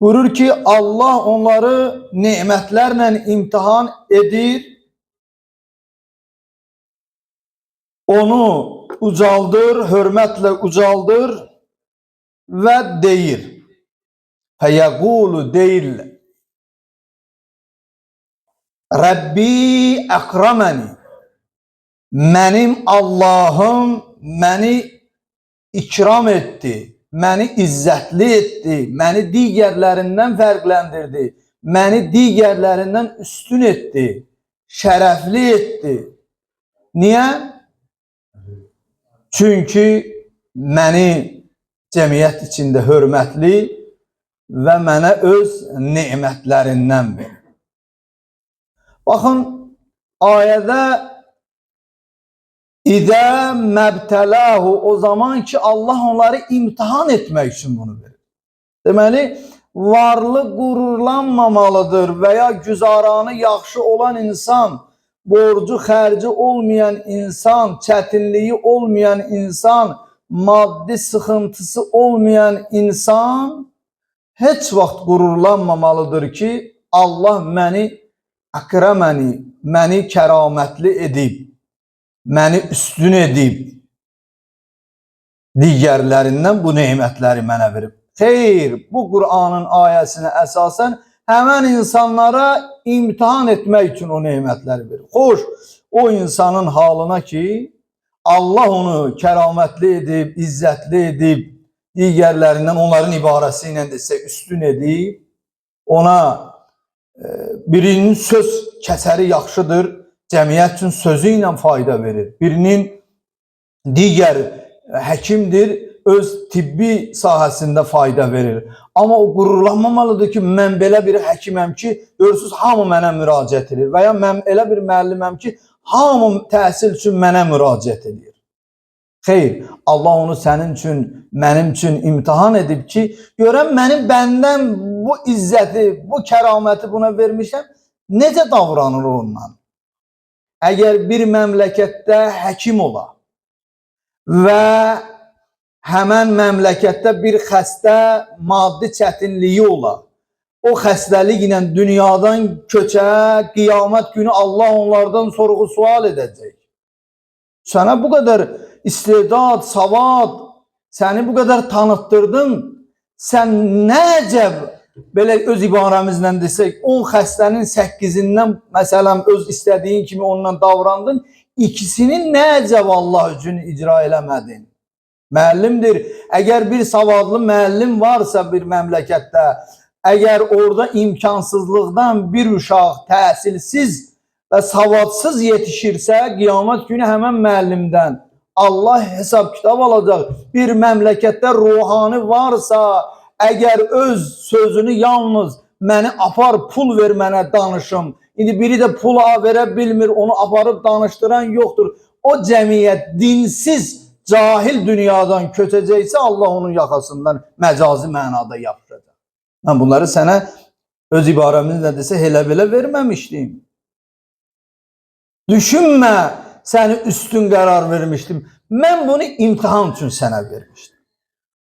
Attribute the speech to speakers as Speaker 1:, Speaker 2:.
Speaker 1: Buyurur ki Allah onları nimetlerle imtihan edir. Onu ucaldır, hürmetle ucaldır ve deyir. Feyegulu deyir. Rabbi ekrameni. Mənim Allahım məni ikram etdi, məni izzətli etdi, məni digərlərindən fərqləndirdi, məni digərlərindən üstün etdi, şərəfli etdi. Niyə? Çünki məni cəmiyyət içində hörmətli və mənə öz nemətlərindən verir. Baxın, ayədə İdə məbtələhu, o zaman ki Allah onları imtihan etmək üçün bunu verir. Deməli, varlı qürurlanmamalıdır və ya güzaranı yaxşı olan insan, borcu xərci olmayan insan, çətinliyi olmayan insan, maddi sıxıntısı olmayan insan heç vaxt qürurlanmamalıdır ki Allah məni əkrəməni, məni kəramətli edib, məni üstün edib, digərlərindən bu nemətləri mənə verib. Xeyr, bu Qur'anın ayəsinə əsasən həmən insanlara imtihan etmək üçün o nemətləri verir. Xoş, o insanın halına ki, Allah onu kəramətli edib, izzətli edib, digərlərindən onların ibarəsi ilə desə üstün edib, ona birinin söz kəsəri yaxşıdır, cəmiyyət üçün sözü ilə fayda verir. Birinin digər həkimdir, öz tibbi sahəsində fayda verir. Amma o qürurlanmamalıdır ki, mən belə bir həkiməm ki, görürsünüz, hamı mənə müraciət edir. Və ya mən elə bir müəlliməm ki, hamı təhsil üçün mənə müraciət edir. Xeyr, Allah onu sənin üçün, mənim üçün imtihan edib ki, görən mənim bəndən bu izzəti, bu kəraməti buna vermişəm, necə davranır ondan? Əgər bir məmləkətdə həkim ola və həmən məmləkətdə bir xəstə maddi çətinliyi ola, o xəstəlik ilə dünyadan köçə, qiyamət günü Allah onlardan sorğu sual edəcək. Sənə bu qədər istedad, savad, səni bu qədər tanıtdırdım, sən nəcəb belə öz ibarəmizlə desək, 10 xəstənin 8-indən məsələn öz istədiyin kimi ondan davrandın, ikisinin nəcəb Allah üçün icra eləmədin? Müəllimdir. Əgər bir savadlı müəllim varsa bir məmləkətdə, əgər orada imkansızlıqdan bir uşaq təhsilsiz və savadsız yetişirsə, qiyamət günü həmən müəllimdən Allah hesab kitab alacaq. Bir məmləkətdə ruhani varsa, əgər öz sözünü yalnız məni apar, pul ver mənə danışım. İndi biri də pula verə bilmir, onu aparıb danışdıran yoxdur. O cəmiyyət dinsiz, cahil dünyadan köçəcəksə Allah onun yaxasından məcazi mənada yapışacaq. Mən bunları sənə öz ibarəmizlə desə elə belə verməmişdim. Düşünmə, səni üstün qərar vermişdim. Mən bunu imtihan üçün sənə vermişdim.